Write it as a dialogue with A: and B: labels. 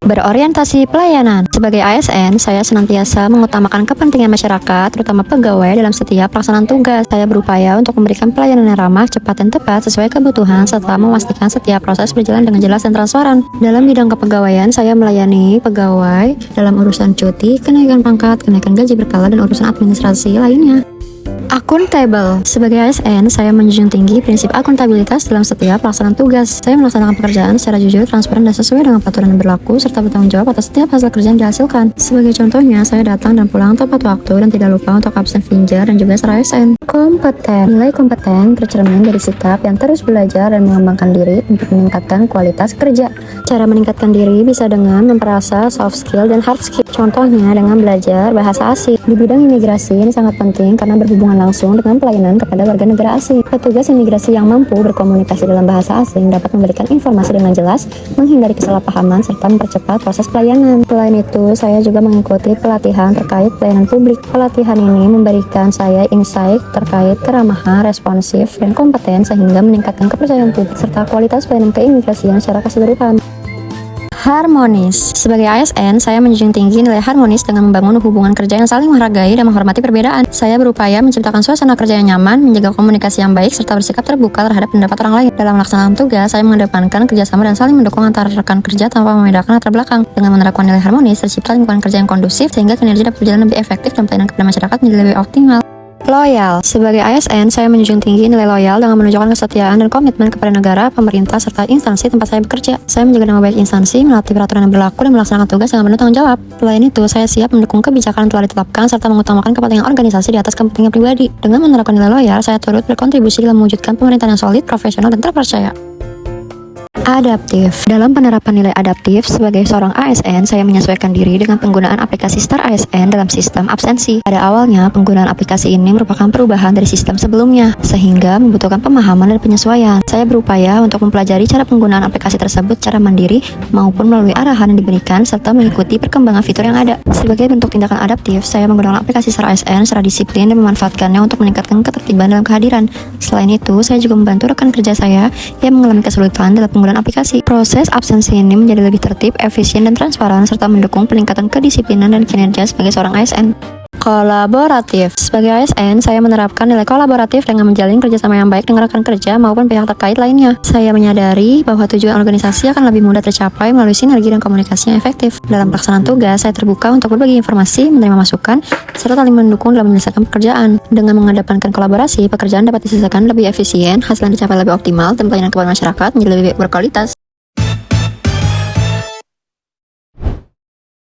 A: Berorientasi pelayanan. Sebagai ASN, saya senantiasa mengutamakan kepentingan masyarakat, terutama pegawai dalam setiap pelaksanaan tugas. Saya berupaya untuk memberikan pelayanan yang ramah, cepat, dan tepat sesuai kebutuhan, serta memastikan setiap proses berjalan dengan jelas dan transparan. Dalam bidang kepegawaian, saya melayani pegawai dalam urusan cuti, kenaikan pangkat, kenaikan gaji berkala, dan urusan administrasi lainnya. Akuntabel. Sebagai ASN, saya menjunjung tinggi prinsip akuntabilitas dalam setiap pelaksanaan tugas. Saya melaksanakan pekerjaan secara jujur, transparan, dan sesuai dengan peraturan yang berlaku, serta bertanggung jawab atas setiap hasil kerja yang dihasilkan. Sebagai contohnya, saya datang dan pulang tepat waktu dan tidak lupa untuk absen finjar dan juga secara ASN. Kompeten. Nilai kompeten tercermin dari sikap yang terus belajar dan mengembangkan diri untuk meningkatkan kualitas kerja. Cara meningkatkan diri bisa dengan memperasa soft skill dan hard skill. Contohnya dengan belajar bahasa asing. Di bidang imigrasi ini sangat penting karena berhubungan langsung dengan pelayanan kepada warga negara asing. Petugas imigrasi yang mampu berkomunikasi dalam bahasa asing dapat memberikan informasi dengan jelas, menghindari kesalahpahaman, serta mempercepat proses pelayanan. Selain itu, saya juga mengikuti pelatihan terkait pelayanan publik. Pelatihan ini memberikan saya insight terkait keramahan, responsif, dan kompeten sehingga meningkatkan kepercayaan publik serta kualitas pelayanan keimigrasian secara keseluruhan. Harmonis. Sebagai ASN, saya menjunjung tinggi nilai harmonis dengan membangun hubungan kerja yang saling menghargai dan menghormati perbedaan. Saya berupaya menciptakan suasana kerja yang nyaman, menjaga komunikasi yang baik, serta bersikap terbuka terhadap pendapat orang lain. Dalam melaksanakan tugas, saya mengedepankan kerjasama dan saling mendukung antara rekan kerja tanpa membedakan latar belakang. Dengan menerapkan nilai harmonis, tercipta lingkungan kerja yang kondusif sehingga kinerja dapat berjalan lebih efektif dan pelayanan kepada masyarakat menjadi lebih optimal. Loyal. Sebagai ASN, saya menjunjung tinggi nilai loyal dengan menunjukkan kesetiaan dan komitmen kepada negara, pemerintah, serta instansi tempat saya bekerja. Saya menjaga nama baik instansi, melatih peraturan yang berlaku, dan melaksanakan tugas dengan penuh tanggung jawab. Selain itu, saya siap mendukung kebijakan yang telah ditetapkan, serta mengutamakan kepentingan organisasi di atas kepentingan pribadi. Dengan menerapkan nilai loyal, saya turut berkontribusi dalam mewujudkan pemerintahan yang solid, profesional, dan terpercaya. Adaptif. Dalam penerapan nilai adaptif, sebagai seorang ASN, saya menyesuaikan diri dengan penggunaan aplikasi Star ASN dalam sistem absensi. Pada awalnya, penggunaan aplikasi ini merupakan perubahan dari sistem sebelumnya, sehingga membutuhkan pemahaman dan penyesuaian. Saya berupaya untuk mempelajari cara penggunaan aplikasi tersebut secara mandiri maupun melalui arahan yang diberikan, serta mengikuti perkembangan fitur yang ada. Sebagai bentuk tindakan adaptif, saya menggunakan aplikasi Star ASN secara disiplin dan memanfaatkannya untuk meningkatkan ketertiban dalam kehadiran. Selain itu, saya juga membantu rekan kerja saya yang mengalami kesulitan dalam penggunaan aplikasi. Proses absensi ini menjadi lebih tertib, efisien, dan transparan, serta mendukung peningkatan kedisiplinan dan kinerja sebagai seorang ASN. Kolaboratif. Sebagai ASN, saya menerapkan nilai kolaboratif dengan menjalin kerjasama yang baik dengan rekan kerja maupun pihak terkait lainnya. Saya menyadari bahwa tujuan organisasi akan lebih mudah tercapai melalui sinergi dan komunikasi yang efektif. Dalam pelaksanaan tugas, saya terbuka untuk berbagi informasi, menerima masukan, serta saling mendukung dalam menyelesaikan pekerjaan. Dengan mengedepankan kolaborasi, pekerjaan dapat diselesaikan lebih efisien, hasil yang dicapai lebih optimal, dan pelayanan kepada masyarakat menjadi lebih berkualitas.